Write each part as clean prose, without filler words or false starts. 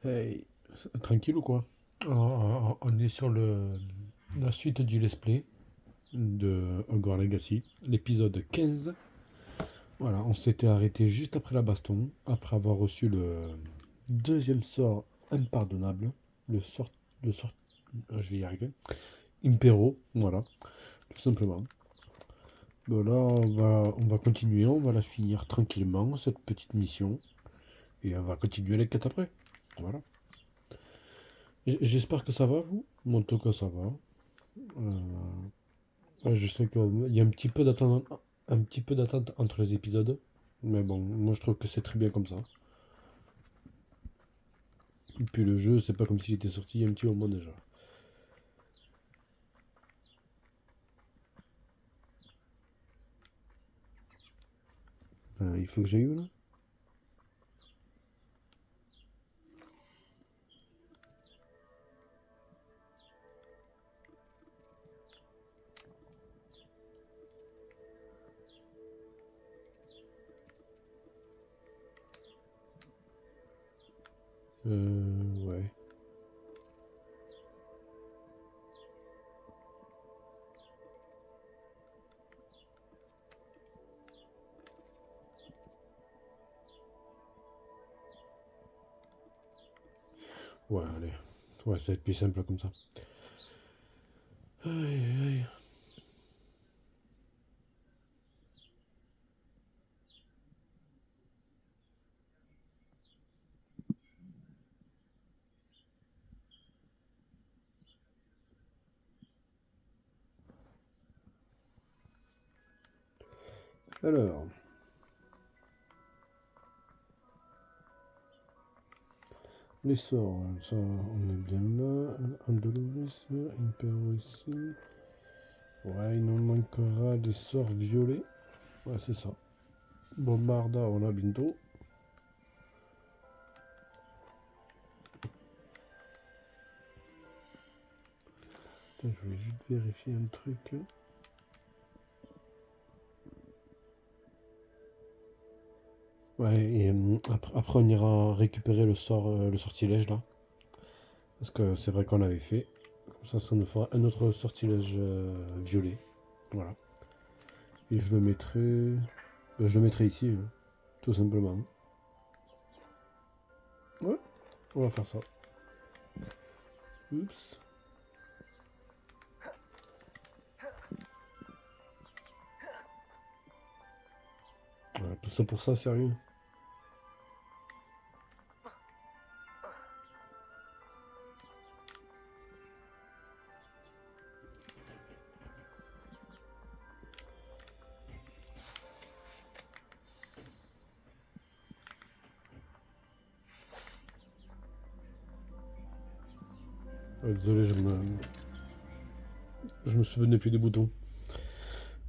Hey, tranquille ou quoi? On est sur la suite du let's play de Hogwarts Legacy, l'épisode 15. Voilà, on s'était arrêté juste après la baston, après avoir reçu le deuxième sort impardonnable, le sort, le sort, je vais y arriver, Impero, voilà, tout simplement. Bon, là, on va continuer, on va la finir tranquillement, cette petite mission, et on va continuer les quêtes après. Voilà. J'espère que ça va, vous? Moi, en tout cas, ça va. Euh, Ouais, je sais qu'il y a un petit peu d'attente entre les épisodes. Mais bon, moi je trouve que c'est très bien comme ça. Et puis le jeu, c'est pas comme s'il était sorti il y a un petit moment déjà. Il faut que j'aille où là? Ouais. Ouais, allez. Ouais, ça va être plus simple comme ça. Aïe, aïe, aïe. Alors, les sorts, ça on est bien là. Andalous, Impero ici. Ouais, il nous manquera des sorts violets. Ouais, c'est ça. Bombarda, on a bientôt. Attends, je vais juste vérifier un truc. Ouais, et après on ira récupérer le sortilège là. Parce que c'est vrai qu'on l'avait fait. Comme ça nous fera un autre sortilège violet. Voilà. Et je le mettrai ici, hein, tout simplement. Ouais, on va faire ça. Oups. Voilà, tout ça pour ça, sérieux. Désolé, je me souvenais plus des boutons.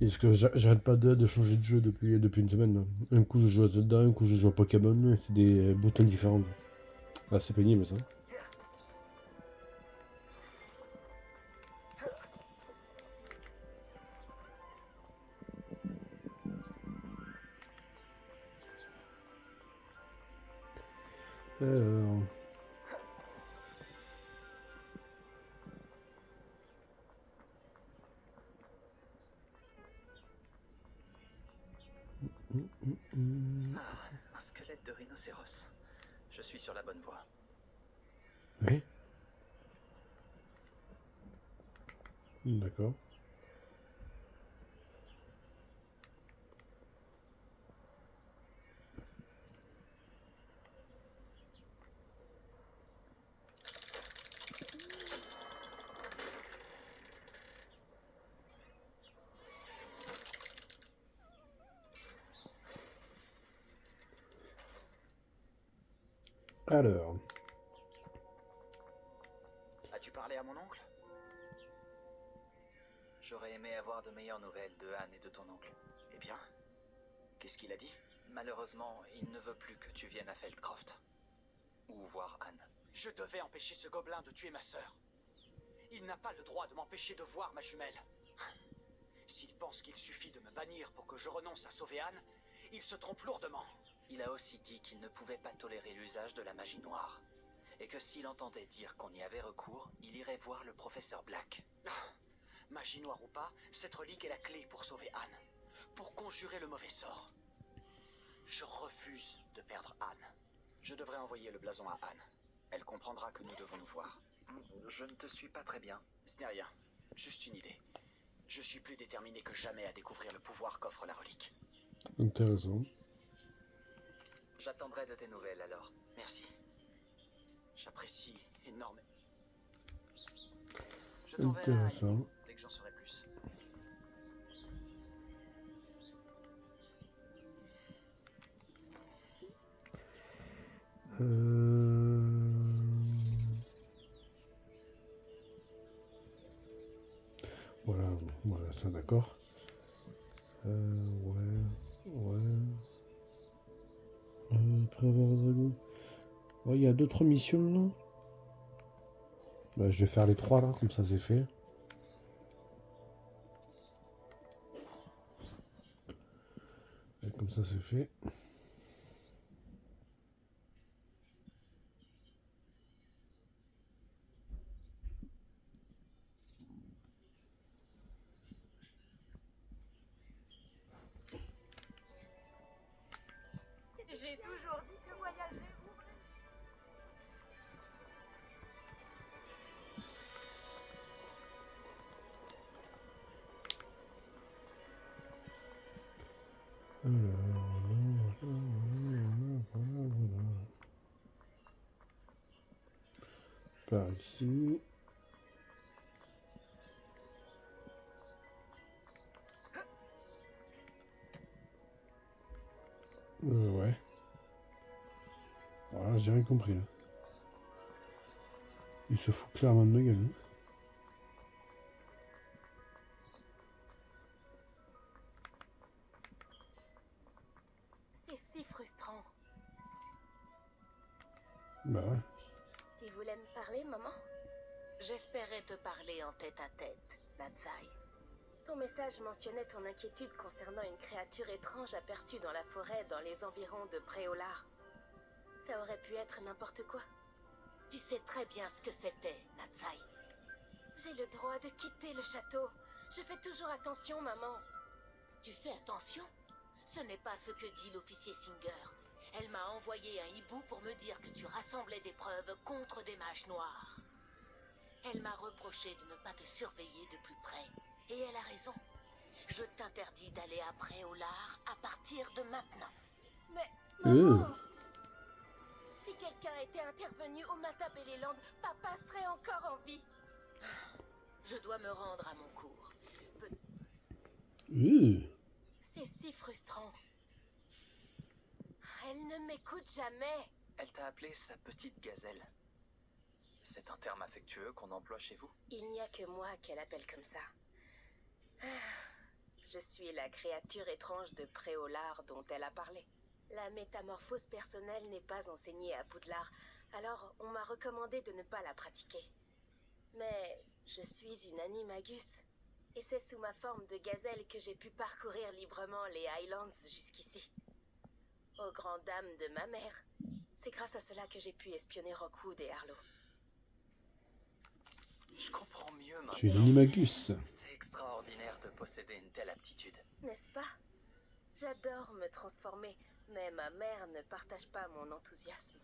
Et parce que j'arrête pas de changer de jeu depuis une semaine, là. Un coup je joue à Zelda, un coup je joue à Pokémon, c'est des boutons différents. Ah, c'est pénible ça. Alors, Un squelette de rhinocéros. Je suis sur la bonne voie. ouais, d'accord. Alors, As-tu parlé à mon oncle? J'aurais aimé avoir de meilleures nouvelles de Anne et de ton oncle. Eh bien, qu'est-ce qu'il a dit? Malheureusement, il ne veut plus que tu viennes à Feldcroft. Ou voir Anne. Je devais empêcher ce gobelin de tuer ma sœur. Il n'a pas le droit de m'empêcher de voir ma jumelle. S'il pense qu'il suffit de me bannir pour que je renonce à sauver Anne, il se trompe lourdement. Il a aussi dit qu'il ne pouvait pas tolérer l'usage de la magie noire. et que s'il entendait dire qu'on y avait recours, il irait voir le professeur Black. Magie noire ou pas, cette relique est la clé pour sauver Anne. Pour conjurer le mauvais sort. Je refuse de perdre Anne. Je devrais envoyer le blason à Anne. Elle comprendra que nous devons nous voir. Je ne te suis pas très bien. Ce n'est rien. Juste une idée. Je suis plus déterminé que jamais à découvrir le pouvoir qu'offre la relique. Intéressant. J'attendrai de tes nouvelles alors. Merci. J'apprécie énormément. Je t'enverrai un Intéressant. email dès que j'en saurai plus. Voilà, voilà, ça d'accord. Ouais. Après avoir Drago. Ouais, il y a d'autres missions là. Bah, je vais faire les 3 là, comme ça c'est fait. Et comme ça c'est fait. J'ai toujours dit que voyager Par ici. Ouais. Voilà, j'ai rien compris là. Il se fout clairement de ma gueule. Hein. c'est si frustrant. Bah ouais. Tu voulais me parler, maman? J'espérais te parler en tête-à-tête, Natsai. Ton message mentionnait ton inquiétude concernant une créature étrange aperçue dans la forêt dans les environs de Préolard. Ça aurait pu être n'importe quoi. Tu sais très bien ce que c'était, Natsai. J'ai le droit de quitter le château. Je fais toujours attention, maman. Tu fais attention? Ce n'est pas ce que dit l'officier Singer. Elle m'a envoyé un hibou pour me dire que tu rassemblais des preuves contre des mages noirs. Elle m'a reproché de ne pas te surveiller de plus près. Et elle a raison. Je t'interdis d'aller à Préolard à partir de maintenant. Mais, maman, si quelqu'un était intervenu au Matabeleland, papa serait encore en vie. Je dois me rendre à mon cours. C'est si frustrant. Elle ne m'écoute jamais. Elle t'a appelé sa petite gazelle. C'est un terme affectueux qu'on emploie chez vous? Il n'y a que moi qu'elle appelle comme ça. Je suis la créature étrange de Préolard dont elle a parlé. La métamorphose personnelle n'est pas enseignée à Poudlard, alors on m'a recommandé de ne pas la pratiquer. Mais je suis une animagus, et c'est sous ma forme de gazelle que j'ai pu parcourir librement les Highlands jusqu'ici. Aux grandes dames de ma mère, c'est grâce à cela que j'ai pu espionner Rockwood et Harlow. Je comprends mieux maintenant. Je suis l'animagus. C'est extraordinaire de posséder une telle aptitude. N'est-ce pas? J'adore me transformer, mais ma mère ne partage pas mon enthousiasme.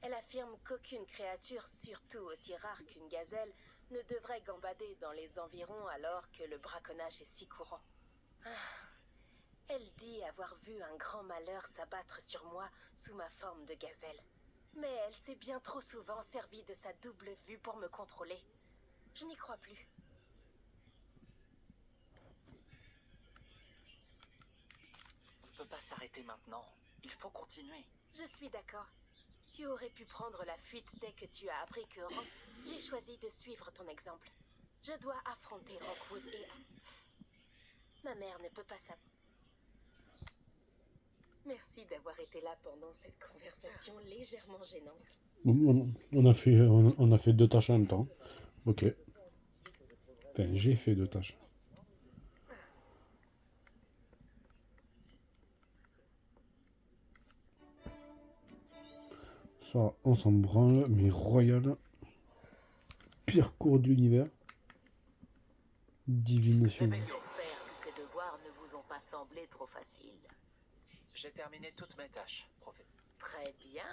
Elle affirme qu'aucune créature, surtout aussi rare qu'une gazelle, ne devrait gambader dans les environs alors que le braconnage est si courant. Elle dit avoir vu un grand malheur s'abattre sur moi sous ma forme de gazelle. Mais elle s'est bien trop souvent servie de sa double vue pour me contrôler. Je n'y crois plus. On ne peut pas s'arrêter maintenant. Il faut continuer. Je suis d'accord. Tu aurais pu prendre la fuite dès que tu as appris que J'ai choisi de suivre ton exemple. Je dois affronter Rockwood et... Ma mère ne peut pas savoir. Merci d'avoir été là pendant cette conversation légèrement gênante. On a fait 2 tâches en même temps. Ok. Enfin, j'ai fait 2 tâches. Ça, on s'en branle, mais royal. Pire cours de l'univers. Divination. J'espère que ces devoirs ne vous ont pas semblé trop faciles. J'ai terminé toutes mes tâches, professeur. Très bien.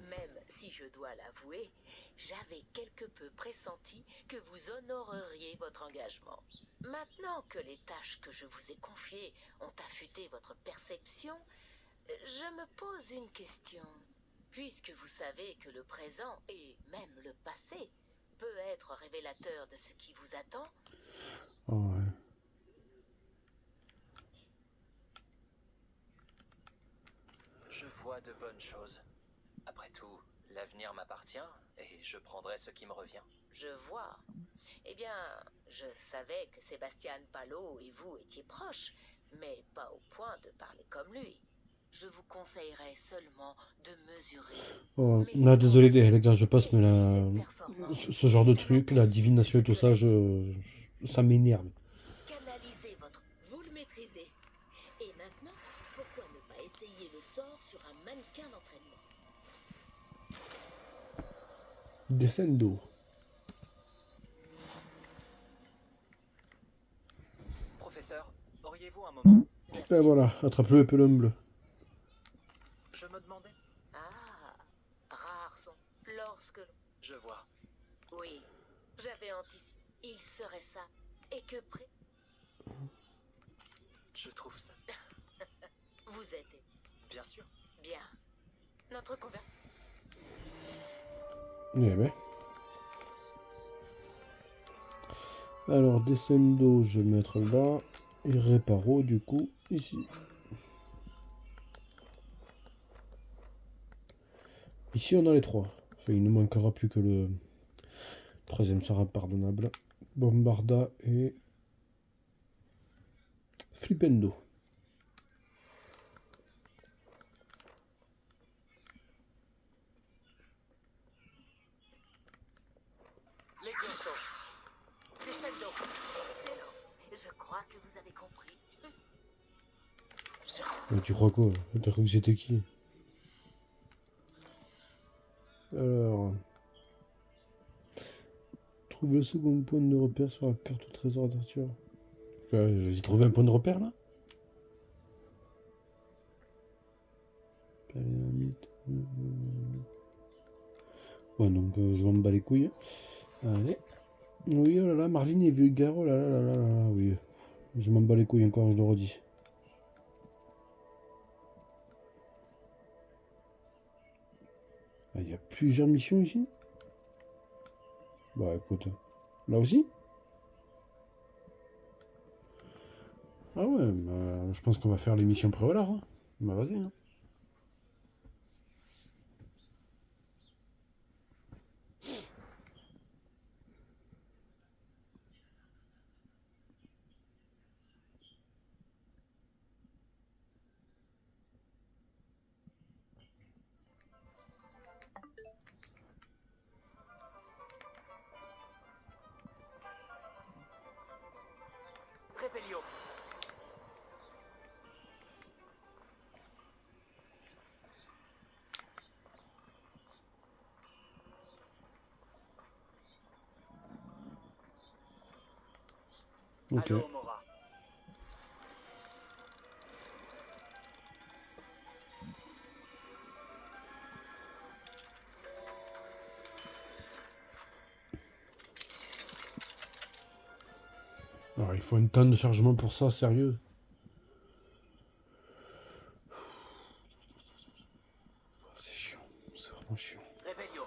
Même si je dois l'avouer, j'avais quelque peu pressenti que vous honoreriez votre engagement. Maintenant que les tâches que je vous ai confiées ont affûté votre perception, je me pose une question. Puisque vous savez que le présent et même le passé peut être révélateur de ce qui vous attend, Ah ouais. Je vois de bonnes choses. Après tout, l'avenir m'appartient et je prendrai ce qui me revient. je vois. Eh bien, je savais que Sébastien Palot et vous étiez proches, mais pas au point de parler comme lui. Je vous conseillerais seulement de mesurer. Oh, Mais là, si désolé vous- les gars, je passe, mais et si là, cette performance ce genre de est un truc, la aperçu de divination et ce tout que ça, la- ça m'énerve. Canalisez votre... Vous le maîtrisez. Et maintenant, pourquoi ne pas essayer le sort sur un mannequin d'entraînement? Descendo. Professeur, auriez-vous un moment? Bien Et sûr. voilà, attrape-le et pelum bleu. Je me demandais. Ah, rares sont. Lorsque... Je vois. Oui, j'avais anticipé. Il serait ça. Et que près... Je trouve ça. Vous êtes... Bien sûr. Bien. Notre conversation... Eh ben. Alors, descendo, je vais mettre là. Et réparo, du coup, ici. Ici, on a les trois. Enfin, il ne manquera plus que le troisième sera pardonnable. Bombarda et Flipendo. Levioso. Descendo. Excellent. Je crois que vous avez compris. Mais tu crois quoi? T'as cru que j'étais qui? Alors... Trouve le second point de repère sur la carte au trésor d'Arthur. J'ai trouvé un point de repère là? Ouais, donc je m'en bats les couilles. Allez. Oui, oh là là, Marvin est vulgaire. Oh là là là là là là, oui. Je m'en bats les couilles encore, je le redis. Ah, il y a plusieurs missions ici? Bah écoute, là aussi? Ah ouais, bah, je pense qu'on va faire les missions préolard. Hein. Bah vas-y. Hein. Rébellion. Ok. Allô, Mora. Alors il faut une tonne de chargement pour ça, sérieux. C'est chiant, c'est vraiment chiant. Rébellion.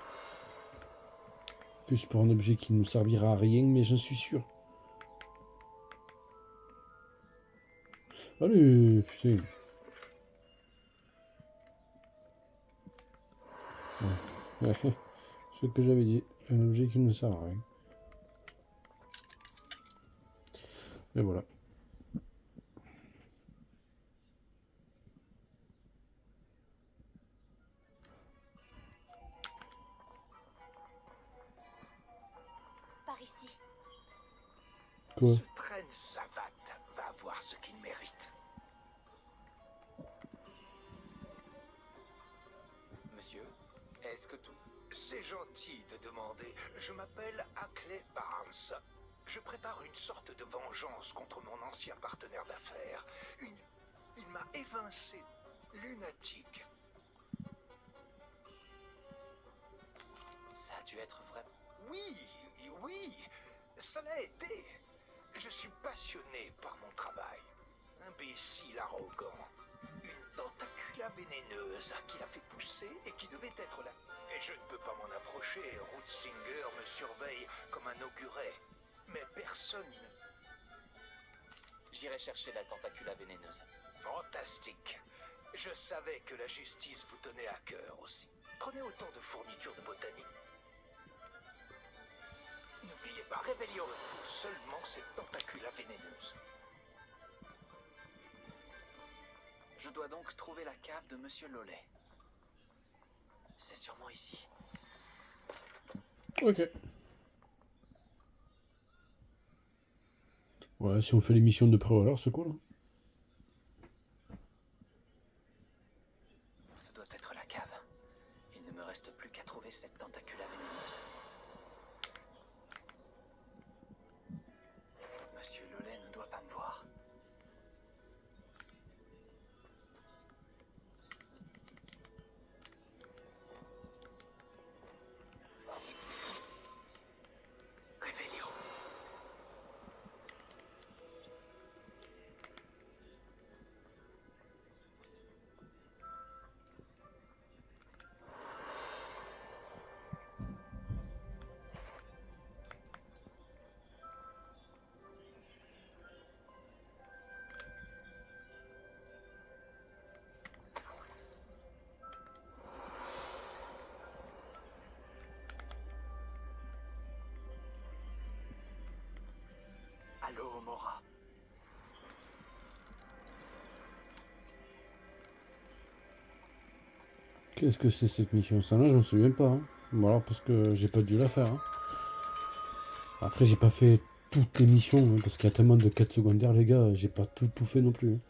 Plus pour un objet qui ne nous servira à rien, mais j'en suis sûr. Allez, putain. Ouais. Ce que j'avais dit, un objet qui ne sert à rien. Et voilà. Par ici. Quoi? Ce traîne savate va avoir ce qu'il mérite. Monsieur, Qu'est-ce que tout... C'est gentil de demander. Je m'appelle Ackley Barnes. Je prépare une sorte de vengeance contre mon ancien partenaire d'affaires. Il m'a évincé lunatique. Ça a dû être vrai. Oui, ça l'a été. Je suis passionné par mon travail. Imbécile arrogant. Une tentacula vénéneuse qui l'a fait pousser et qui devait être là. Et je ne peux pas m'en approcher. Rootsinger me surveille comme un auguret. Mais personne ne... J'irai chercher la tentacula vénéneuse. Fantastique. Je savais que la justice vous tenait à cœur aussi. Prenez autant de fournitures de botanique. N'oubliez pas, Réveillon refuse seulement cette tentacula vénéneuse. Je dois donc trouver la cave de Monsieur Lollet. C'est sûrement ici. Ok. Ouais, si on fait l'émission de pré-alors, c'est cool. Hein. Ce doit être la cave. Il ne me reste plus qu'à trouver cette tentacula vénéneuse. Monsieur Lollet ne doit pas me voir. Réveillon. Allô, Mora. Qu'est-ce que c'est cette mission? Ça là, je me souviens pas. Hein. Bon alors parce que j'ai pas dû la faire. Hein. Après j'ai pas fait toutes les missions, hein, parce qu'il y a tellement de quêtes secondaires les gars, j'ai pas tout fait non plus. Hein.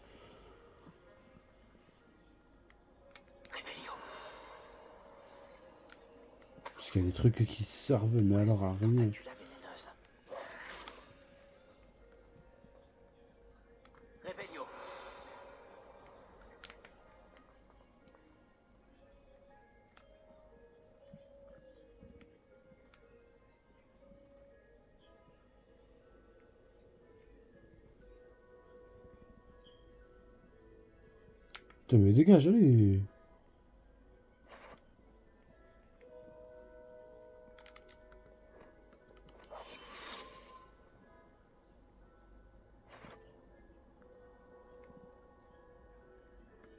Réveillon. Parce qu'il y a des trucs qui servent, mais alors à rien. Tentacula vénéneuse. Réveillon. Putain mais dégage, allez.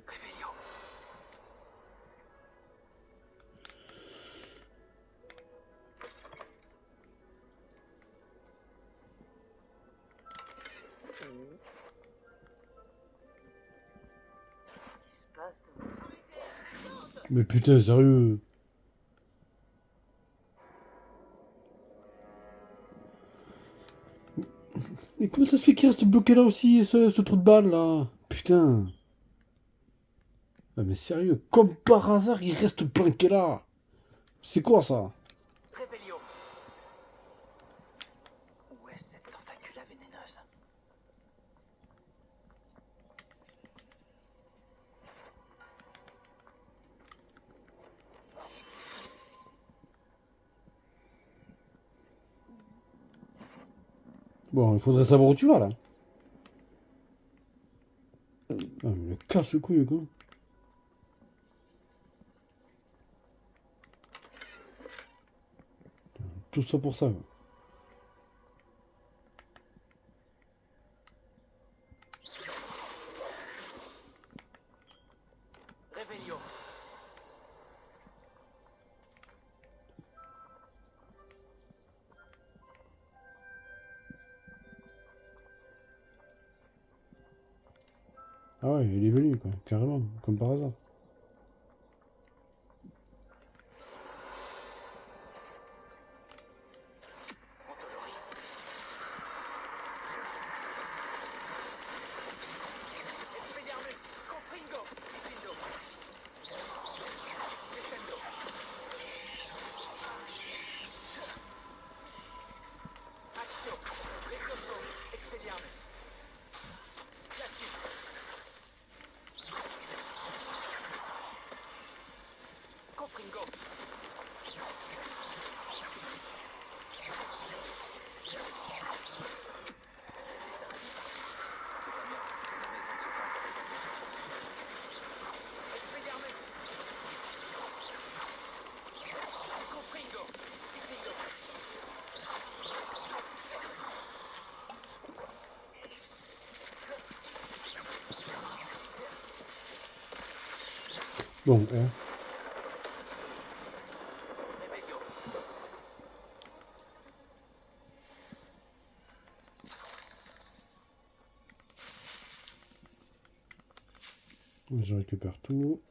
Réveillon. Qu'est-ce qui se passe de vous? Mais putain, sérieux. Mais comment ça se fait qu'il reste bloqué là aussi, ce trou de balle là? Putain. Ah mais sérieux, comme par hasard, il reste planqué là. C'est quoi ça? Réveillon. Où est cette tentacula vénéneuse? Bon, il faudrait savoir où tu vas là. Ah mais le casse-couille quoi. Tout ça pour ça. Quoi. Réveillon. Ah ouais, il est venu quoi, carrément, comme par hasard. Montoloris. Expelliarmus. Confringo. Diffindo. Descendo. Bon, Revelio. je récupère tout.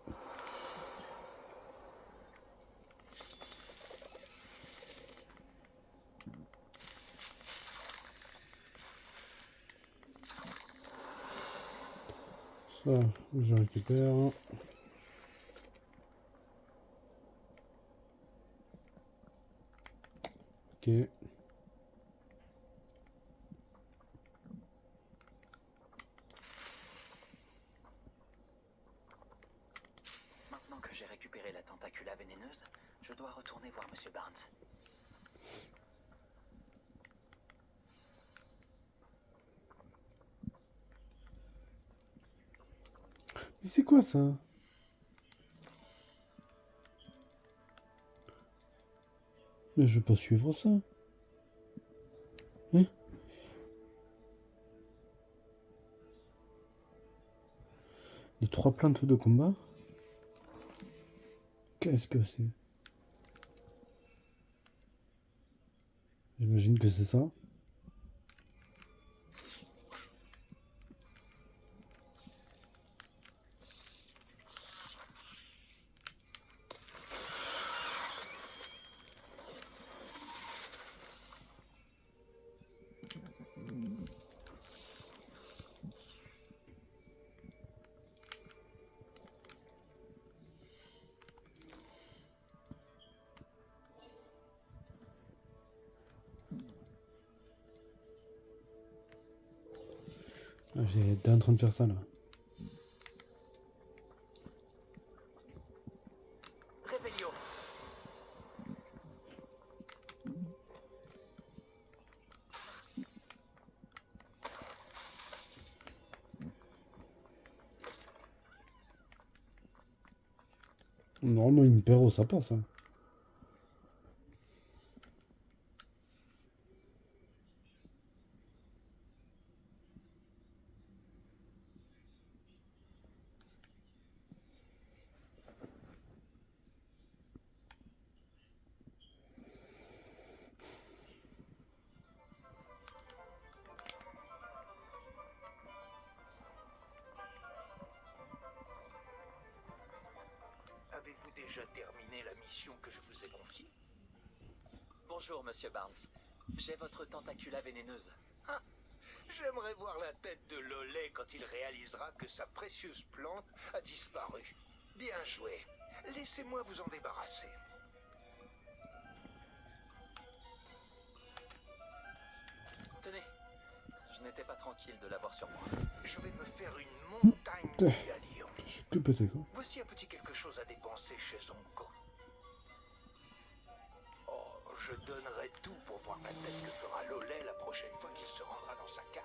Ça, je récupère. Ok. Maintenant que j'ai récupéré la tentacula vénéneuse, je dois retourner voir Monsieur Barnes. Mais c'est quoi ça? Mais je vais pas suivre ça. Hein? Les 3 plantes de combat? Qu'est-ce que c'est? J'imagine que c'est ça. Ah, j'étais en train de faire ça là. Revelio. Normalement, une perro, ça passe. Hein. Avez-vous déjà terminé la mission que je vous ai confiée? Bonjour, Monsieur Barnes. J'ai votre tentacula vénéneuse. Ah, j'aimerais voir la tête de Lollet quand il réalisera que sa précieuse plante a disparu. Bien joué. Laissez-moi vous en débarrasser. Tenez, je n'étais pas tranquille de l'avoir sur moi. Je vais me faire une montagne de galions. Je suis tout pété quoi. Voici un petit quelque chose à dépenser chez Zonko. Oh, je donnerai tout pour voir la tête que fera Lollet la prochaine fois qu'il se rendra dans sa cave.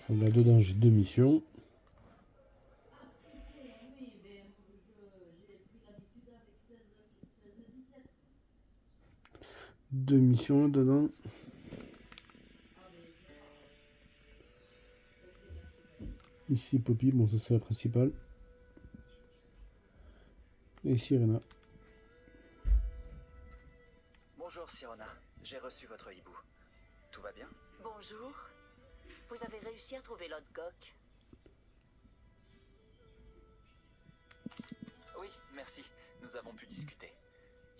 Là-dedans, j'ai 2 missions. Deux missions là-dedans. Ici, Poppy, bon, ça c'est la principale. Et ici, Rena. Bonjour, Sirona. J'ai reçu votre hibou. Tout va bien? Bonjour. Vous avez réussi à trouver Lodgok? Oui, merci. Nous avons pu discuter.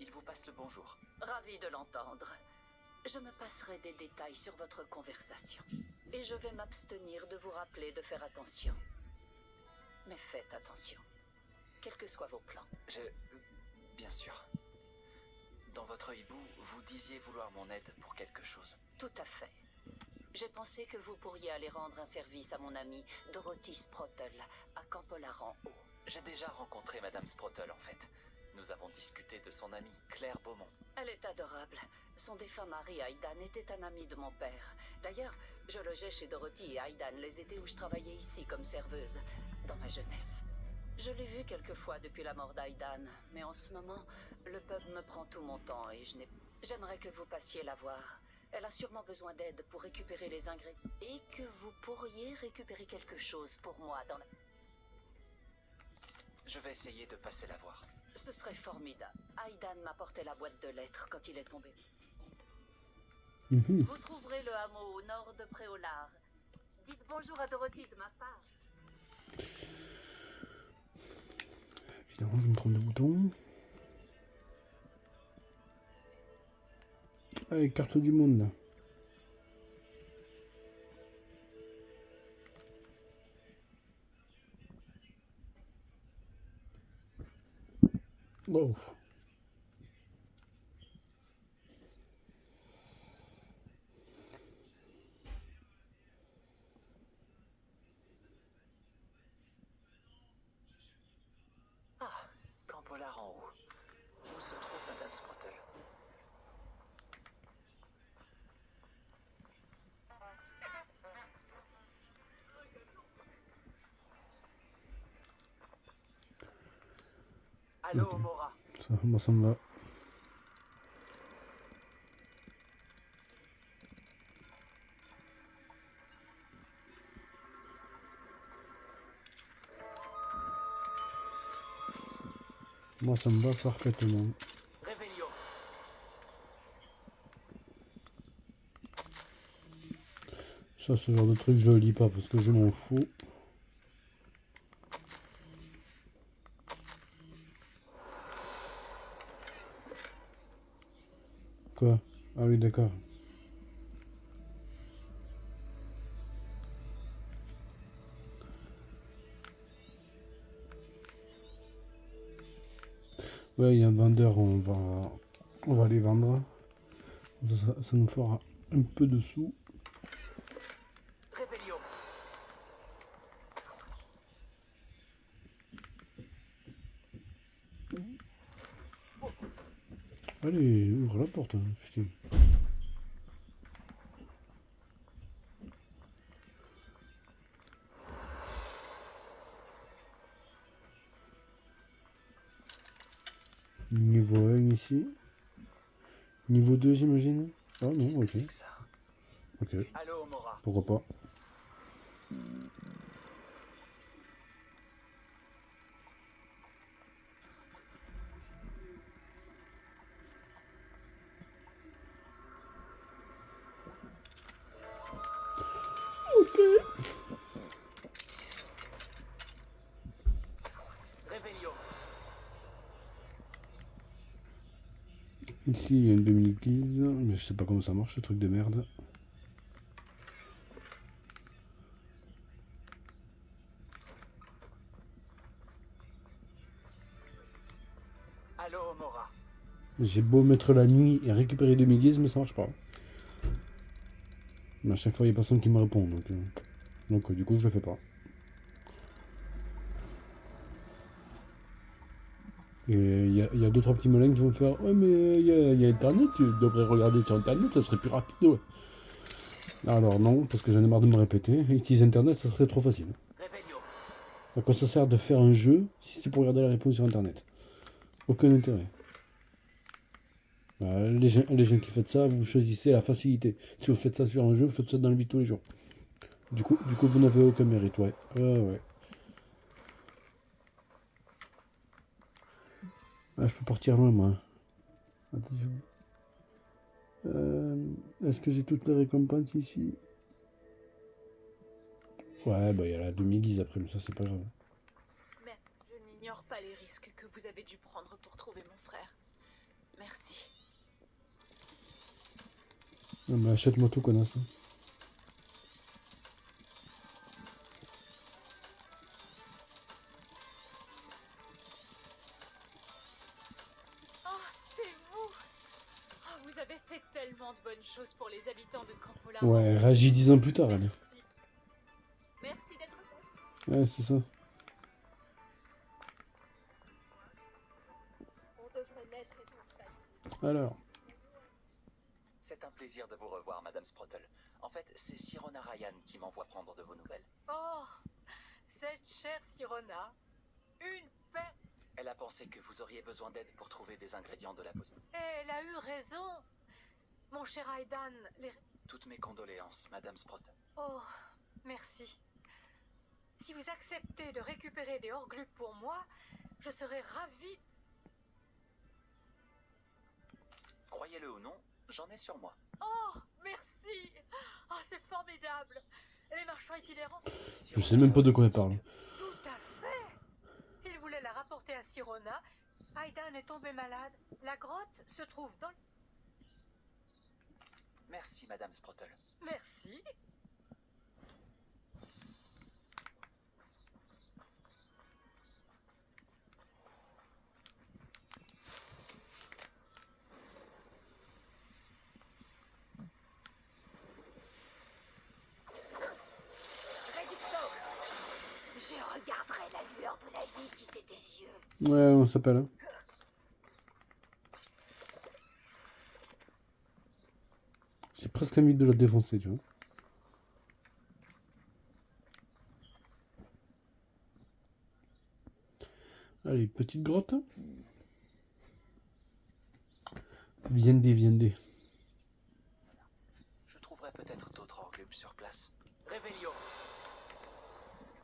Il vous passe le bonjour. Ravi de l'entendre. Je me passerai des détails sur votre conversation. Et je vais m'abstenir de vous rappeler de faire attention. Mais faites attention. Quels que soient vos plans. Bien sûr. Dans votre hibou, vous disiez vouloir mon aide pour quelque chose. Tout à fait. J'ai pensé que vous pourriez aller rendre un service à mon amie Dorothy Sprottle à Campolaran Haut. J'ai déjà rencontré Madame Sprottle, en fait. Nous avons discuté de son amie Claire Beaumont. Elle est adorable. Son défunt mari, Aidan, était un ami de mon père. D'ailleurs, je logeais chez Dorothy et Aidan les étés où je travaillais ici comme serveuse, dans ma jeunesse. Je l'ai vu quelquefois depuis la mort d'Aidan, mais en ce moment, le pub me prend tout mon temps et j'aimerais que vous passiez la voir. Elle a sûrement besoin d'aide pour récupérer les ingrédients. Et que vous pourriez récupérer quelque chose pour moi dans la... Je vais essayer de passer la voir. Ce serait formidable. Aidan m'a porté la boîte de lettres quand il est tombé. Mhm. Vous trouverez le hameau au nord de Préolard. Dites bonjour à Dorothy de ma part. Évidemment, je me trompe de bouton. Allez, carte du monde, là. Wow. Ah, Camp Pollard en haut. Où se trouve Madame Sprottle? Allô, Mora. Ça, moi, ça me va. Moi, ça me va parfaitement. Réveillon. Ça, ce genre de truc, je le lis pas parce que je m'en fous. Quoi? Ah oui, d'accord. Ouais, il y a un vendeur, on va les vendre. Ça nous fera un peu de sous. Réveillon. Allez, ouvre la porte, hein, putain. Niveau 1 ici. Niveau 2, j'imagine. Ah non, Qu'est-ce que ok. c'est que ça? Ok, Allô, Mora. pourquoi pas. Réveillon. Ici, il y a une demi-église, mais je sais pas comment ça marche, ce truc de merde. Allô, Mora. J'ai beau mettre la nuit et récupérer des demi-églises, mais ça marche pas. Mais à chaque fois, il y a personne qui me répond, donc du coup, je le fais pas. Et il y a deux, trois petits malins qui vont me faire ouais, mais il y a Internet, tu devrais regarder sur Internet, ça serait plus rapide, ouais. Alors non, parce que j'en ai marre de me répéter. Utiliser Internet, ça serait trop facile. Réveillon. À quoi ça sert de faire un jeu si c'est pour regarder la réponse sur Internet? Aucun intérêt. Bah, les gens qui faites ça, vous choisissez la facilité. Si vous faites ça sur un jeu, vous faites ça dans la vie de tous les jours. Du coup vous n'avez aucun mérite, ouais. Ouais. Ah, je peux partir loin, moi. Attention. Est-ce que j'ai toutes les récompenses ici? Ouais, bah il y a la demi-guise après, mais ça c'est pas grave. Mais je n'ignore pas les risques que vous avez dû prendre pour trouver mon frère. Merci. Non, mais achète-moi tout, connasse. Oh, c'est vous! Oh, vous avez fait tellement de bonnes choses pour les habitants de Camp Pollard. Ouais, réagis 10 ans plus tard, elle. Merci. Merci d'être venu. Ouais, c'est ça. On devrait mettre et Alors, C'est un plaisir de vous revoir, Madame Sprottle. En fait, c'est Sirona Ryan qui m'envoie prendre de vos nouvelles. Oh, cette chère Sirona. Une paix. Elle a pensé que vous auriez besoin d'aide pour trouver des ingrédients de la potion. Elle a eu raison. Mon cher Aidan, les... Toutes mes condoléances, Madame Sprott. Oh, merci. Si vous acceptez de récupérer des hors-glupes pour moi, je serai ravie... Croyez-le ou non, j'en ai sur moi. Oh, merci. Oh, c'est formidable. Les marchands itinérants... Je sais même pas de quoi elle parle. Tout à fait. Il voulait la rapporter à Sirona. Aidan est tombé malade. La grotte se trouve dans... Merci, Madame Sprottle. Merci. Je regarderai la lueur de la vie quitter tes yeux. Ouais, on s'appelle. Hein. J'ai presque envie de la défoncer, tu vois. Allez, petite grotte. Viendez, viendez. Je trouverai peut-être d'autres hors-glupes sur place. Réveillon.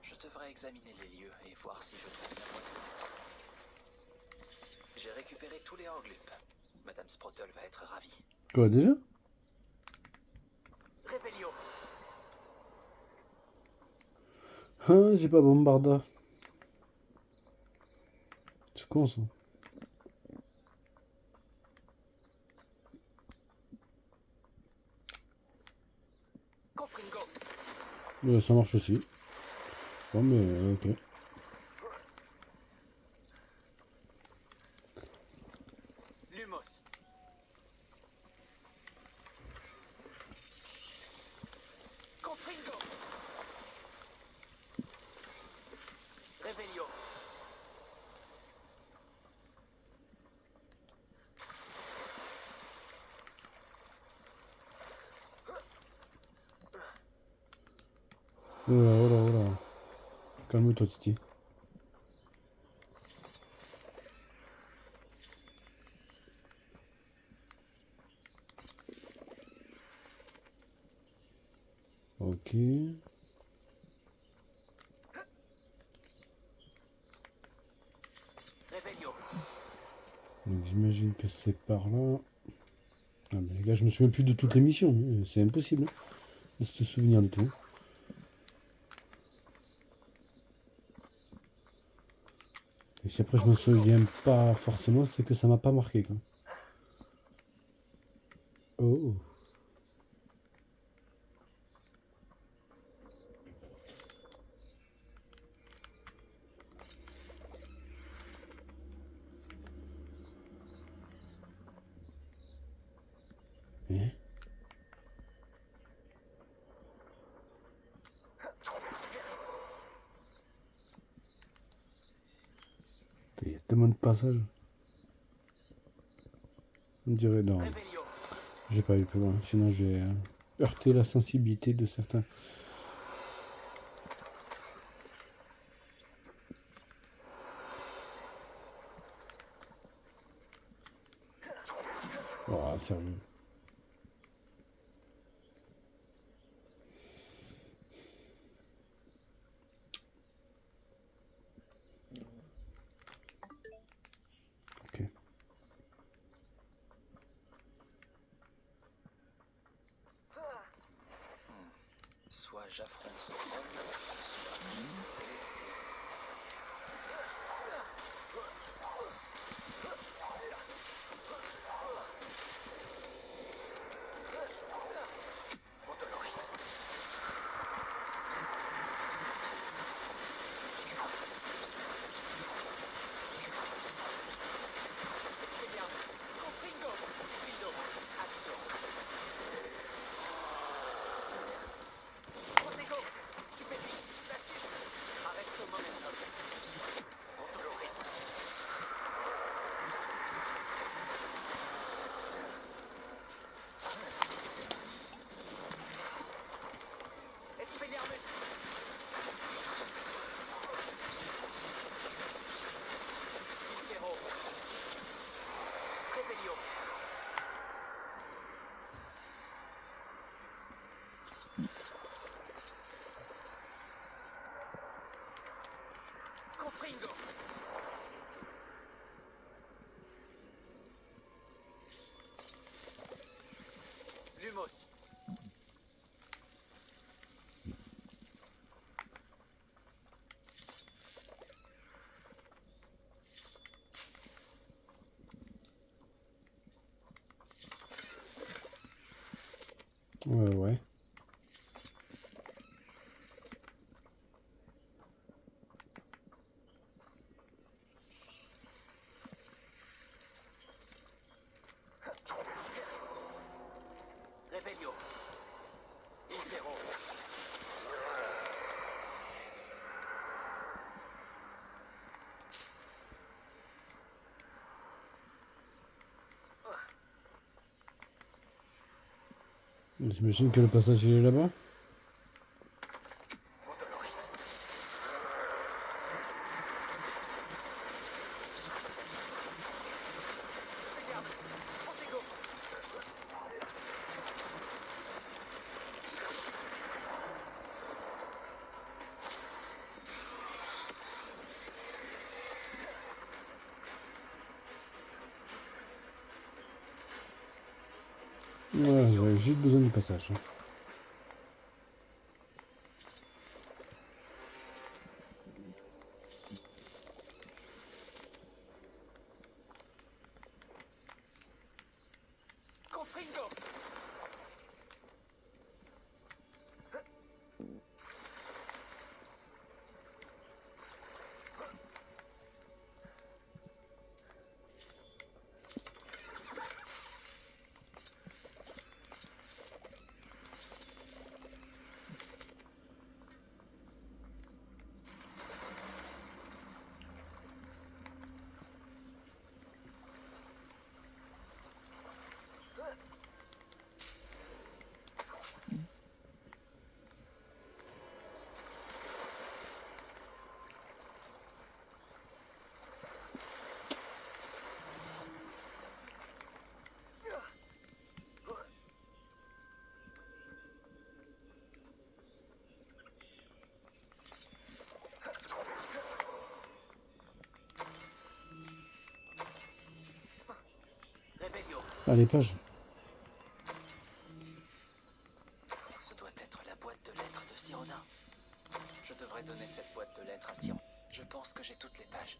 Je devrais examiner les lieux et voir si je trouve la moitié. J'ai récupéré tous les hors-glupes. Madame Sprottle va être ravie. Quoi, déjà? Réveillon. Ah, j'ai pas bombarda. C'est con ça. Confringo. Ça marche aussi. Bon, mais ok. Lumos. Confringo. Réveillon. Oh là, oh là, oh là. Calme-toi, Titi. Ok. Réveillon. Donc j'imagine que c'est par là. Ah mais les gars, je me souviens plus de toutes les missions. Hein. C'est impossible de se souvenir de tout. Et si après je me souviens pas forcément, c'est que ça m'a pas marqué quoi. Oh, oh. Hein? Il y a tellement de passages. On dirait non. Réveillon. J'ai pas eu plus loin. Sinon j'ai heurté la sensibilité de certains. Oh, sérieux. Ok. Soit j'affronte ce trône, soit je suis délecté. Montoloris. Expelliarmus. Confringo. Fido. Action. Protego. Stupéfixe. Davos. Ouais. Revelio. Impero. J'imagine que le passage il est là-bas. Mon Dolores. Regarde, Protego. Ouais, j'avais juste besoin du passage. Hein. Confringo. Revelio. Ah, les pages. Ce doit être la boîte de lettres de Sirona. Je devrais donner cette boîte de lettres à Siron. Je pense que j'ai toutes les pages.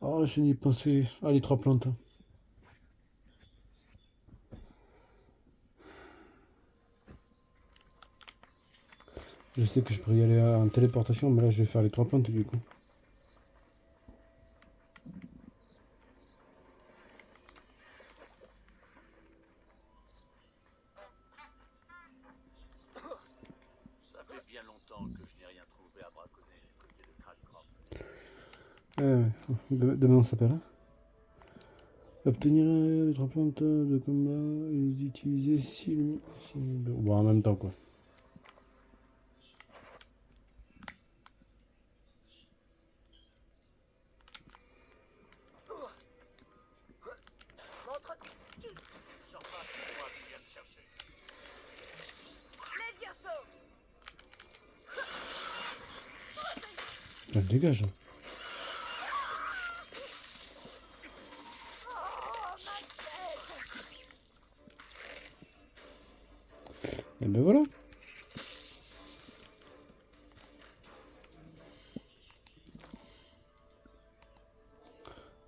Oh, je n'y ai pensé. Ah, les 3 plantes. Je sais que je pourrais y aller en téléportation, mais là je vais faire les 3 plantes du coup. Ça fait bien longtemps que je n'ai rien trouvé à braconner côté de Crackcroft. Demain on s'appelle. Hein. Obtenir les 3 plantes de combat et les utiliser si... Bon, en même temps quoi. Sors pas, c'est moi qui viens te chercher. Elle dégage. Et ben voilà.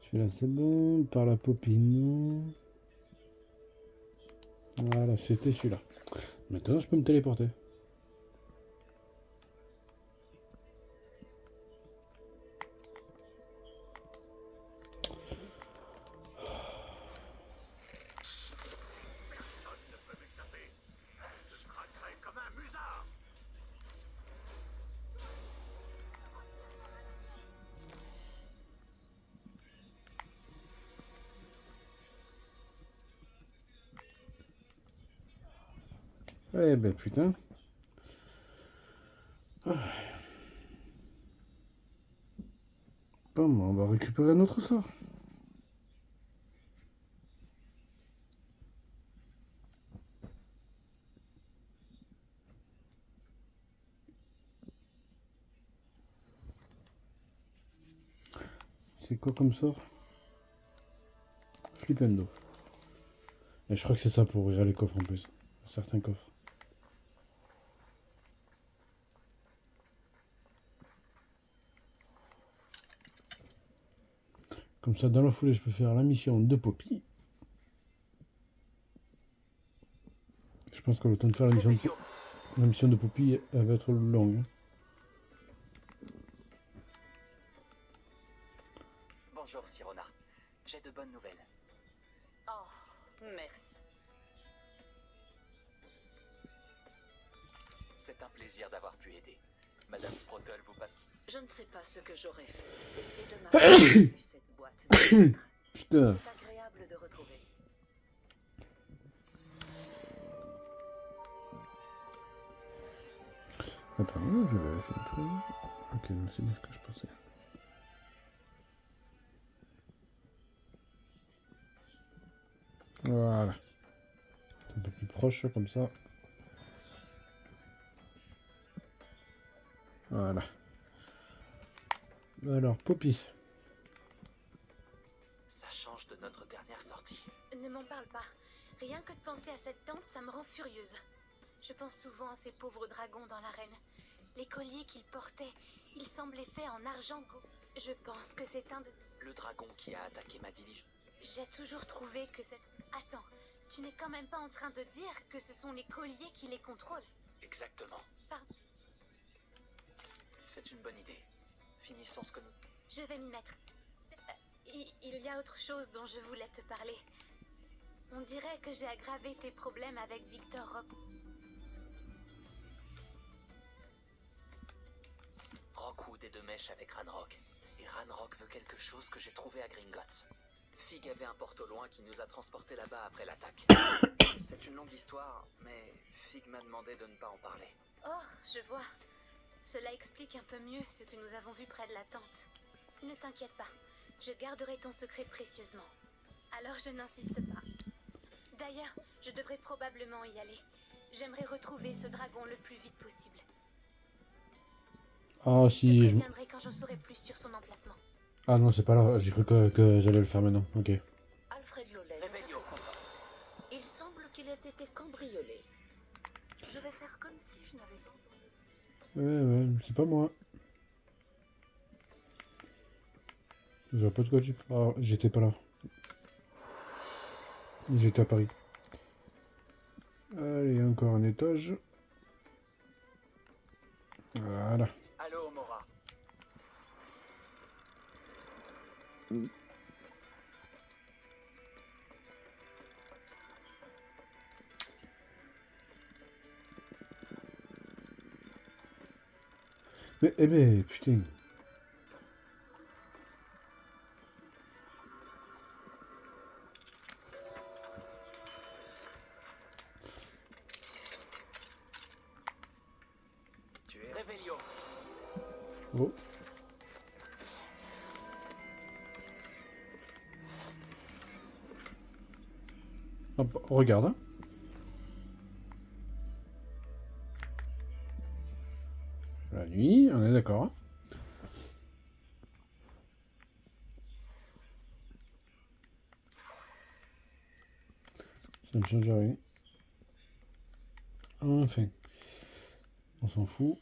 Celui-là c'est bon. Par la popine. Voilà, c'était celui-là. Maintenant je peux me téléporter. Personne ne peut m'échapper. Je craquerai comme un musard. Eh ben putain. Bon, on va récupérer notre sort. C'est quoi comme sort? Flipendo. Et je crois que c'est ça pour ouvrir les coffres en plus. Certains coffres. Comme ça, dans la foulée, je peux faire la mission de Poppy. Je pense que le temps de faire la mission de Poppy, elle va être longue. Bonjour, Sirona. J'ai de bonnes nouvelles. Oh, merci. C'est un plaisir d'avoir pu aider. Madame Sprottle vous passe... Je ne sais pas ce que j'aurais fait. Et de ma part, j'ai vu cette boîte. Putain. C'est agréable de retrouver. Attends, je vais vérifier le truc. Ok, non, c'est bien ce que je pensais. Voilà. Un peu plus proche comme ça. Voilà. Alors, Poppy. Ça change de notre dernière sortie. Ne m'en parle pas. Rien que de penser à cette tente, ça me rend furieuse. Je pense souvent à ces pauvres dragons dans l'arène. Les colliers qu'ils portaient, ils semblaient faits en argent. Je pense que c'est un de... Le dragon qui a attaqué ma diligence. J'ai toujours trouvé que c'est... Attends, tu n'es quand même pas en train de dire que ce sont les colliers qui les contrôlent? Exactement. Pardon. C'est une bonne idée. Finissons ce que nous... Je vais m'y mettre. Il y a autre chose dont je voulais te parler. On dirait que j'ai aggravé tes problèmes avec Victor Rock. Rockwood est de mèche avec Ranrock. Et Ranrock veut quelque chose que j'ai trouvé à Gringotts. Fig avait un porte au loin qui nous a transportés là-bas après l'attaque. C'est une longue histoire, mais Fig m'a demandé de ne pas en parler. Oh, je vois. Cela explique un peu mieux ce que nous avons vu près de la tente. Ne t'inquiète pas, je garderai ton secret précieusement. Alors je n'insiste pas. D'ailleurs, je devrais probablement y aller. J'aimerais retrouver ce dragon le plus vite possible. Ah si, je reviendrai quand j'en saurai plus sur son emplacement. Ah non, c'est pas là. J'ai cru que j'allais le faire maintenant. Ok. Alfred Lollet. Il semble qu'il ait été cambriolé. Je vais faire comme si je n'avais pas entendu. Ouais, c'est pas moi. Je vois pas de quoi tu parles. Ah, j'étais pas là. J'étais à Paris. Allez, encore un étage. Voilà. Allô, Mora. Mais, eh ben, putain. Tu es Réveillon. Oh. Hop, regarde. Hein. La nuit, on est d'accord. Hein. Ça ne change rien. Enfin. On s'en fout.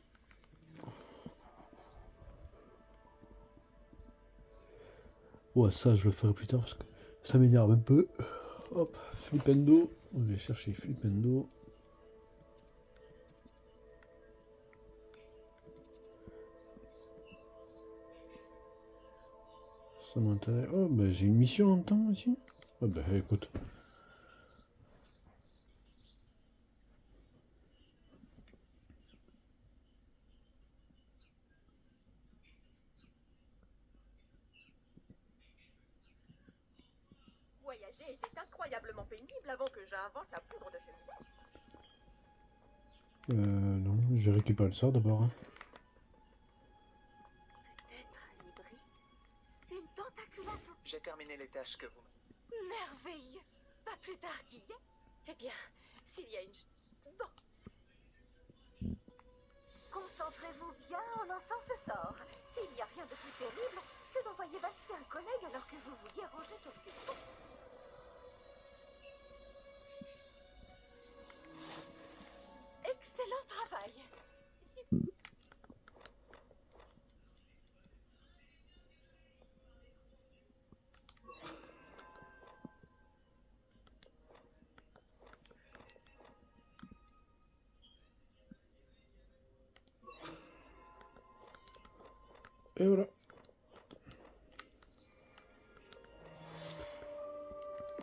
Ouais, ça, je le ferai plus tard parce que ça m'énerve un peu. Hop, Flipendo. On va chercher Flipendo. Ça m'intéresse. Oh, bah j'ai une mission en temps aussi. Oh, bah écoute. Voyager était incroyablement pénible avant que j'invente la poudre de cheminée. Non, je récupère le sort d'abord. Hein. Peut-être un hybride. Une tentaculaire. J'ai terminé les tâches que vous... Merveilleux. Pas plus tard qu'hier. Eh bien, s'il y a une... Bon. Concentrez-vous bien en lançant ce sort. Il n'y a rien de plus terrible que d'envoyer valser un collègue alors que vous vouliez ranger quelque chose. Excellent travail. Et voilà.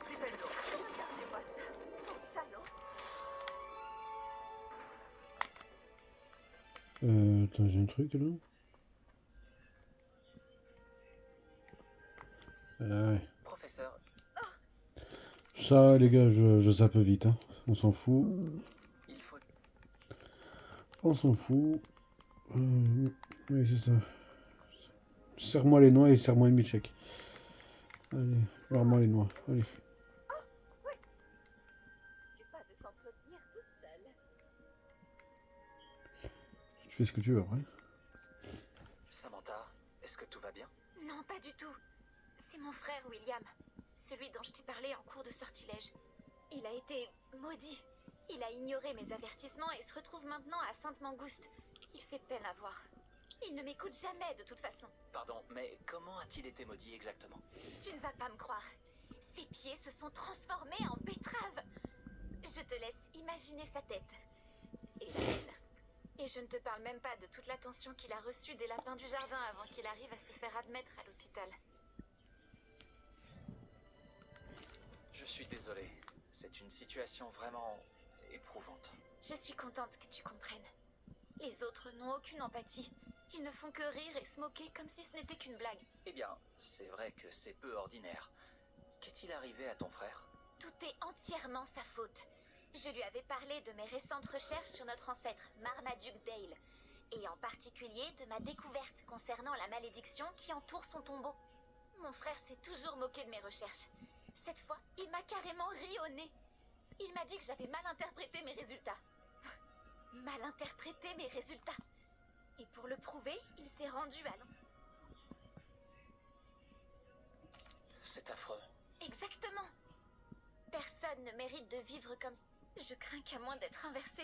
Regardez-moi ça. Ton talent. Attends, j'ai un truc là. Ouais. Professeur, Ça, les gars, je zappe vite. Hein. On s'en fout. il faut... On s'en fout. Oui, c'est ça. Serre-moi les noix et serre-moi une milkshake. Allez, serre-moi les noix. Allez. Tu pas de s'entretenir toute seule. Tu fais ce que tu veux après. Samantha, est-ce que tout va bien? Non, pas du tout. C'est mon frère William, celui dont je t'ai parlé en cours de sortilège. Il a été maudit. Il a ignoré mes avertissements et se retrouve maintenant à Sainte-Mangouste. Il fait peine à voir. Il ne m'écoute jamais de toute façon. Pardon, mais comment a-t-il été maudit exactement? Tu ne vas pas me croire. Ses pieds se sont transformés en betteraves. Je te laisse imaginer sa tête. Et la mienne. Et je ne te parle même pas de toute l'attention qu'il a reçue des lapins du jardin avant qu'il arrive à se faire admettre à l'hôpital. Je suis désolé. C'est une situation vraiment éprouvante. Je suis contente que tu comprennes. Les autres n'ont aucune empathie. Ils ne font que rire et se moquer comme si ce n'était qu'une blague. Eh bien, c'est vrai que c'est peu ordinaire. Qu'est-il arrivé à ton frère? Tout est entièrement sa faute. Je lui avais parlé de mes récentes recherches sur notre ancêtre, Marmaduke Dale, et en particulier de ma découverte concernant la malédiction qui entoure son tombeau. Mon frère s'est toujours moqué de mes recherches. Cette fois, il m'a carrément ri au nez. Il m'a dit que j'avais mal interprété mes résultats. Mal interprété mes résultats. Et pour le prouver, il s'est rendu à C'est affreux. Exactement. Personne ne mérite de vivre comme ça. Je crains qu'à moins d'être inversé,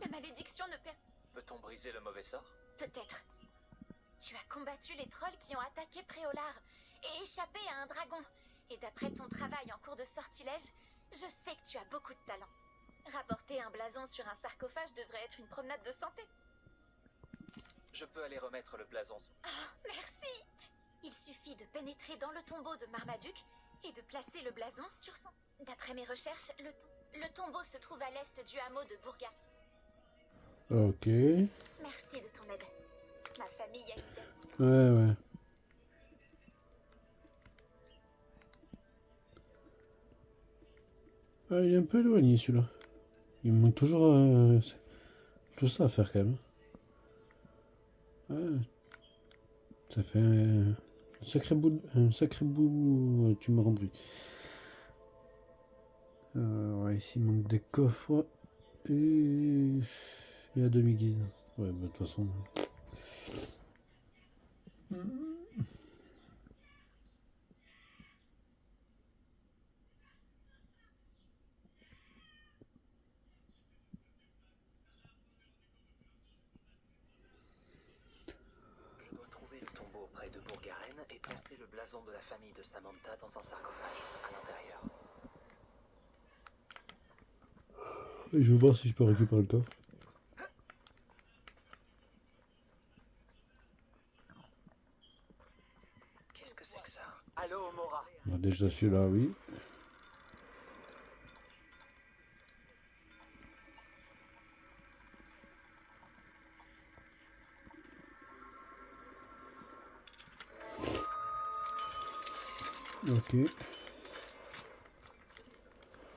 la malédiction ne perd... Peut-on briser le mauvais sort? Peut-être. Tu as combattu les trolls qui ont attaqué Préolard et échappé à un dragon. Et d'après ton travail en cours de sortilège, je sais que tu as beaucoup de talent. Rapporter un blason sur un sarcophage devrait être une promenade de santé. Je peux aller remettre le blason. Oh, merci! Il suffit de pénétrer dans le tombeau de Marmaduke et de placer le blason sur son... D'après mes recherches, le tombeau se trouve à l'est du hameau de Bourga. Ok. Merci de ton aide. Ma famille a eu... Ouais. Ah, il est un peu éloigné celui-là. Il me manque toujours tout ça à faire quand même. Ouais. Ça fait un sacré bout, tu m'as rendu. Ouais, ici il manque des coffres et la demi-guise. Ouais, bah, de toute façon. Je dois trouver le tombeau près de Bourgarenne et placer le blason de la famille de Samantha dans un sarcophage à l'intérieur. Et je vais voir si je peux récupérer le coffre. Qu'est-ce que c'est que ça? Allô, Mora? On a déjà celui-là, oui. Ok.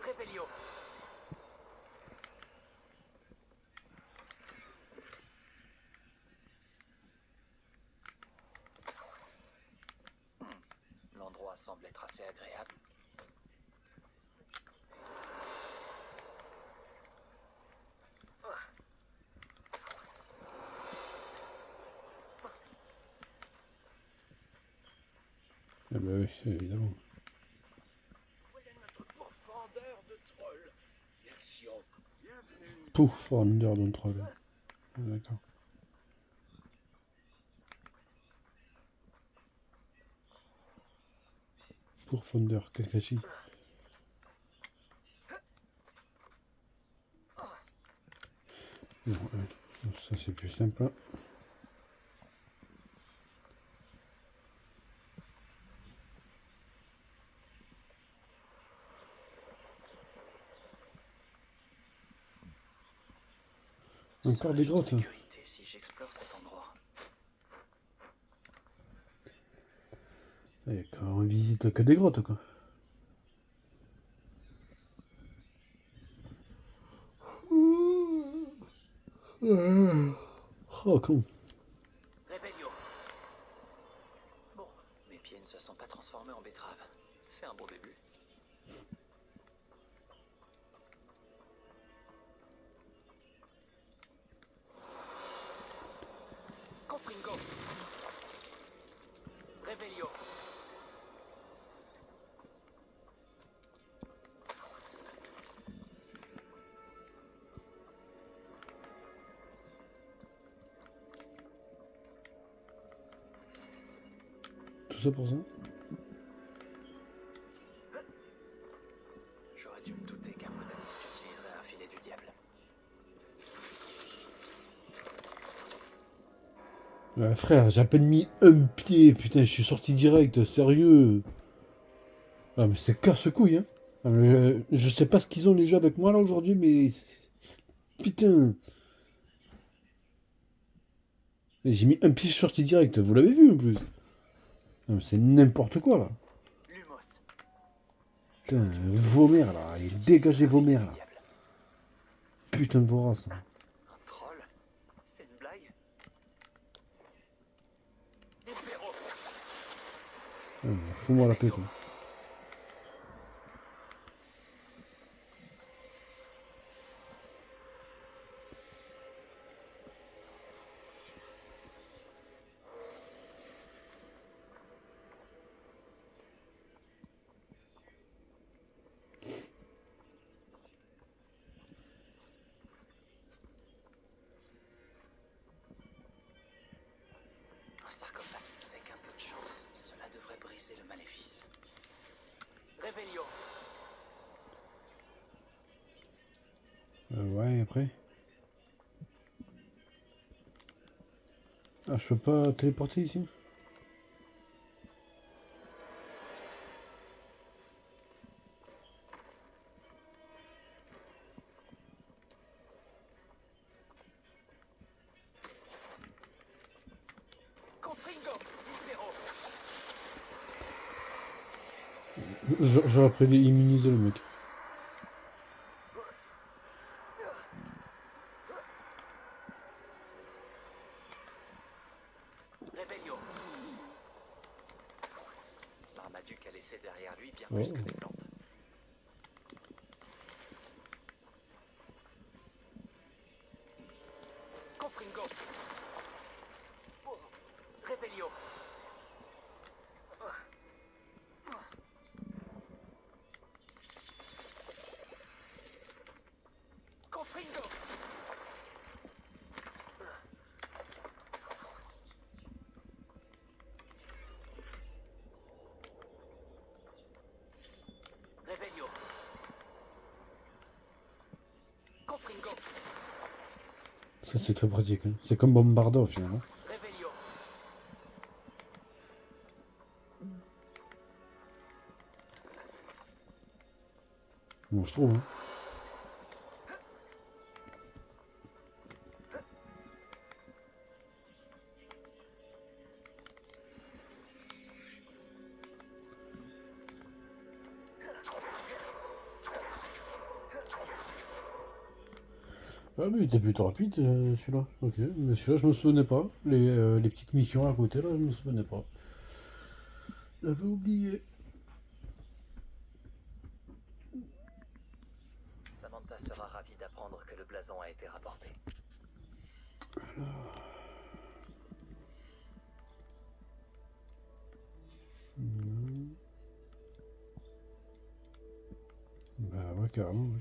Réveillon. L'endroit semble être assez agréable. Ah bah oui, évidemment. Voilà notre pourfendeur de trolls. Merci. Bienvenue. Pourfendeur d'un troll. Ah, d'accord. Pourfendeur, Kakashi. Bon, ça c'est plus simple. Encore des grottes. Sécurité si j'explore cet endroit. Et quand on visite que des grottes, quoi. Oh, con. Réveillon. Bon, mes pieds ne se sont pas transformés en betterave. C'est un bon début. Confringo. Réveillon. Tout ça pour ça? J'aurais dû me douter qu'un botaniste utiliserait un filet du diable. Frère, j'ai à peine mis un pied, putain, je suis sorti direct, sérieux. Ah, mais c'est casse-couille, hein. Ah, mais je sais pas ce qu'ils ont les jeux avec moi là aujourd'hui, mais. Putain. J'ai mis un pied, je suis sorti direct, vous l'avez vu en plus. Ah, mais c'est n'importe quoi là. Lumos. Putain, vos mères là, dégagez vos mères là. Putain de vos races. Un troll? C'est une blague? Impero. Fous-moi la paix, toi. Un sarcophage. Avec un peu de chance, cela devrait briser le maléfice. Réveillon. Ouais, après. Ah, je peux pas téléporter ici? Confringo. Impero. J'aurais pris d'immuniser le mec. Réveillon. Marmaduke a laissé derrière lui bien Oh. plus que des plantes. Confringo. Réveillon. Confringo. Réveillon. Confringo. Ça c'est très pratique. Hein. C'est comme Bombarda au final. Hein. Réveillon. Bon, je trouve. Hein. Ah mais il était plutôt rapide celui-là. Ok, mais celui-là je me souvenais pas. Les petites missions à côté là, je me souvenais pas. J'avais oublié. Samantha sera ravie d'apprendre que le blason a été rapporté. Alors... Ouais, carrément, ouais.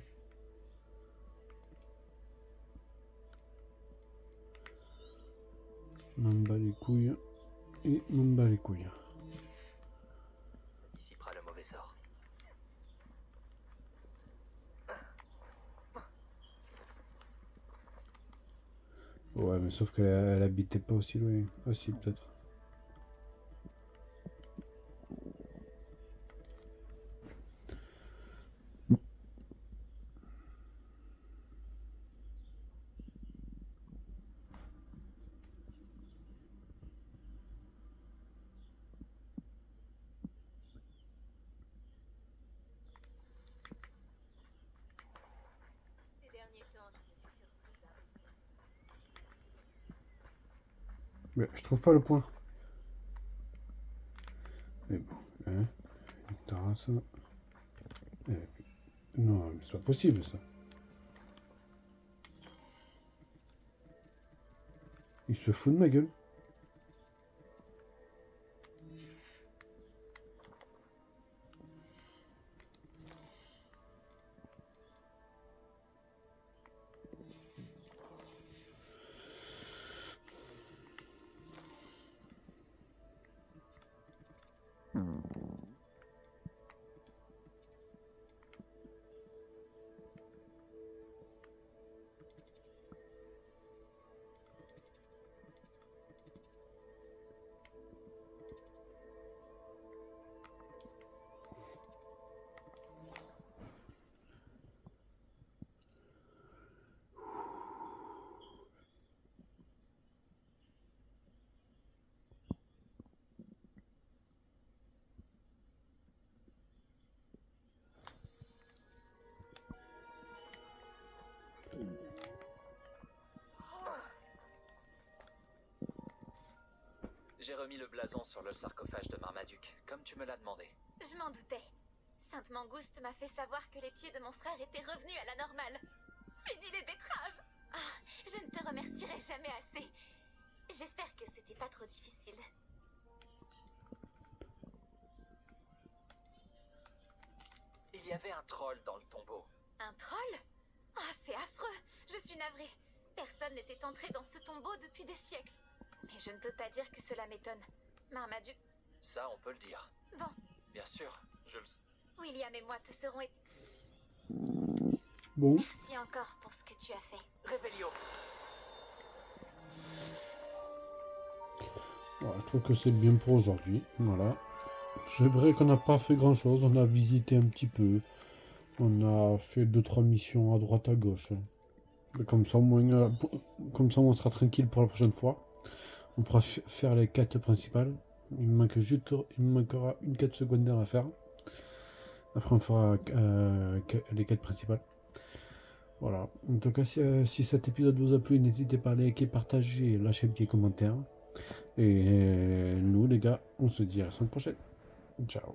M'en bats les couilles. Et m'en bats les couilles. Ça dissipera le mauvais sort. Ouais, mais sauf qu'elle habitait pas aussi loin. Ah si, peut-être. Ces derniers temps, je me suis surpris par Mais je trouve pas le point. Mais bon, hein. Une terrasse. Non, mais c'est pas possible ça. Il se fout de ma gueule. J'ai remis le blason sur le sarcophage de Marmaduke, comme tu me l'as demandé. Je m'en doutais. Sainte Mangouste m'a fait savoir que les pieds de mon frère étaient revenus à la normale. Fini les betteraves! Ah, je ne te remercierai jamais assez. J'espère que c'était pas trop difficile. Il y avait un troll dans le tombeau. Un troll? Ah, c'est affreux. Je suis navrée. Personne n'était entré dans ce tombeau depuis des siècles. Mais je ne peux pas dire que cela m'étonne. Marmaduke... Ça, on peut le dire. Bon. Bien sûr, je le... William et moi te serons... Bon. Merci encore pour ce que tu as fait. Réveillon. Voilà, je trouve que c'est bien pour aujourd'hui. Voilà. C'est vrai qu'on n'a pas fait grand chose. On a visité un petit peu. On a fait 2-3 missions à droite à gauche. Mais comme ça, au moins, on sera tranquille pour la prochaine fois. On pourra faire les quêtes principales. Il me manquera une quête secondaire à faire. Après, on fera les quêtes principales. Voilà. En tout cas, si cet épisode vous a plu, n'hésitez pas à liker, partager, lâcher un petit commentaire. Et nous, les gars, on se dit à la semaine prochaine. Ciao.